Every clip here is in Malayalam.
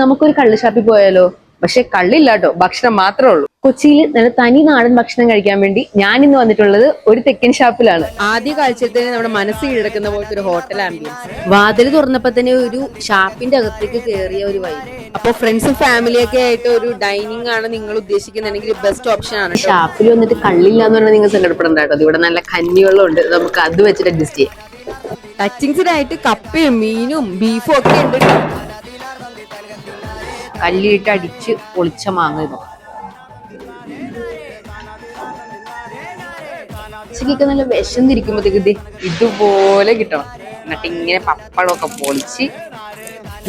നമുക്കൊരു കള്ള് ഷാപ്പിൽ പോയാലോ? പക്ഷെ കള്ളില്ലാട്ടോ, ഭക്ഷണം മാത്രമേ ഉള്ളൂ. കൊച്ചിയിൽ നല്ല തനി നാടൻ ഭക്ഷണം കഴിക്കാൻ വേണ്ടി ഞാൻ ഇന്ന് വന്നിട്ടുള്ളത് ഒരു തെക്കൻ ഷാപ്പിലാണ്. ആദ്യ കാഴ്ചയിൽ തന്നെ നമ്മുടെ മനസ്സ് കീഴടക്കുന്ന പോലത്തെ ഒരു ഹോട്ടൽ ആംബിയൻസ്. വാതിൽ തുറന്നപ്പോ തന്നെ ഒരു ഷാപ്പിന്റെ അകത്തേക്ക് കയറിയ ഒരു വൈബ്. അപ്പൊ ഫ്രണ്ട്സും ഫാമിലിയൊക്കെ ആയിട്ട് ഒരു ഡൈനിങ് ആണ് നിങ്ങൾ ഉദ്ദേശിക്കുന്നുണ്ടെങ്കിൽ ബെസ്റ്റ് ഓപ്ഷൻ ആണ്. ഷാപ്പിൽ വന്നിട്ട് കള്ളില്ല എന്ന് പറഞ്ഞാൽ നിങ്ങൾ സങ്കടപ്പെടണ്ട കേട്ടോ. ഇവിടെ നല്ല കഞ്ഞിവെള്ളം ഉണ്ട്, നമുക്ക് അത് വെച്ചിട്ട് അഡ്ജസ്റ്റ് ചെയ്യാം. ടച്ചിങ്സിനായിട്ട് കപ്പയും മീനും ബീഫും ഒക്കെ ഉണ്ട്. കല്ലിട്ട് അടിച്ച് പൊളിച്ച മാങ്ങ ഇത്. ഉച്ചക്കൊക്കെ നല്ല വിശന്നിരിക്കുമ്പോഴത്തേക്ക് ഇതുപോലെ കിട്ടണം. എന്നിട്ട് ഇങ്ങനെ പപ്പടമൊക്കെ പൊളിച്ച്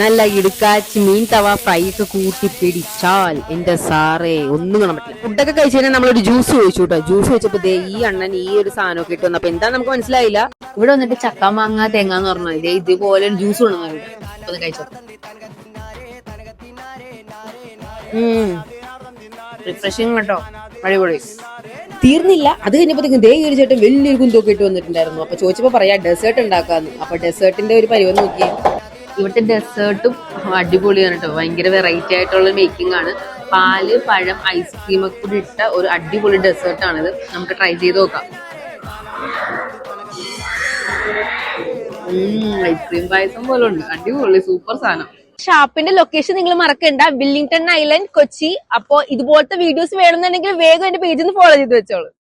നല്ല ഇടുക്കാച്ചി മീൻ തവ ഫ്രൈ ഒക്കെ കൂട്ടി പിടിച്ചാൽ എന്റെ സാറേ ഒന്നും കാണാൻ പറ്റില്ല. ഫുഡൊക്കെ കഴിച്ചു കഴിഞ്ഞാൽ നമ്മളൊരു ജ്യൂസ് കഴിച്ചു കേട്ടോ. ജ്യൂസ് വെച്ചപ്പോ ഈ അണ്ണൻ ഈ ഒരു സാധനമൊക്കെ ഇട്ടു വന്നപ്പോ എന്താ നമുക്ക് മനസ്സിലായില്ല. ഇവിടെ വന്നിട്ട് ചക്ക മാങ്ങ തേങ്ങ എന്ന് പറഞ്ഞാൽ ഇതുപോലെ ഒരു ജ്യൂസ് കൊണ്ടുവന്നു ഒന്ന് കഴിച്ചോ. റിഫ്രഷിങ് കേട്ടോ, അടിപൊളി. തീർന്നില്ല, അത് കഴിഞ്ഞപ്പോഴത്തേക്കും ഒരു ചേട്ടൻ വലിയൊരു കുന്തൊക്കെ ഇട്ട് വന്നിട്ടുണ്ടായിരുന്നു. അപ്പൊ ചോദിച്ചപ്പോ പറയാ ഡെസേർട്ട് ഉണ്ടാക്കാന്ന്. അപ്പൊ ഡെസേർട്ടിന്റെ ഒരു പരിവം നോക്കിയേ. ഇവിടുത്തെ ഡെസേർട്ടും അടിപൊളിയാണ് കേട്ടോ. ഭയങ്കര വെറൈറ്റി ആയിട്ടുള്ള മേക്കിംഗ് ആണ്. പാല്, പഴം, ഐസ്ക്രീം ഒക്കെ കൂടി ഇട്ട ഒരു അടിപൊളി ഡെസേർട്ടാണിത്. നമുക്ക് ട്രൈ ചെയ്ത് നോക്കാം. ഐസ്ക്രീം പായസം പോലെ ഉണ്ട്, അടിപൊളി, സൂപ്പർ സാധനം. ഷാപ്പിന്റെ ലൊക്കേഷൻ നിങ്ങൾ മറക്കണ്ട, വില്ലിംഗ്ടൺ ഐലൻഡ്, കൊച്ചി. അപ്പോ ഇതുപോലത്തെ വീഡിയോസ് വേണമെന്നുണ്ടെങ്കിൽ വേഗം എന്റെ പേജിൽ നിന്ന് ഫോളോ ചെയ്ത് വെച്ചോളൂ.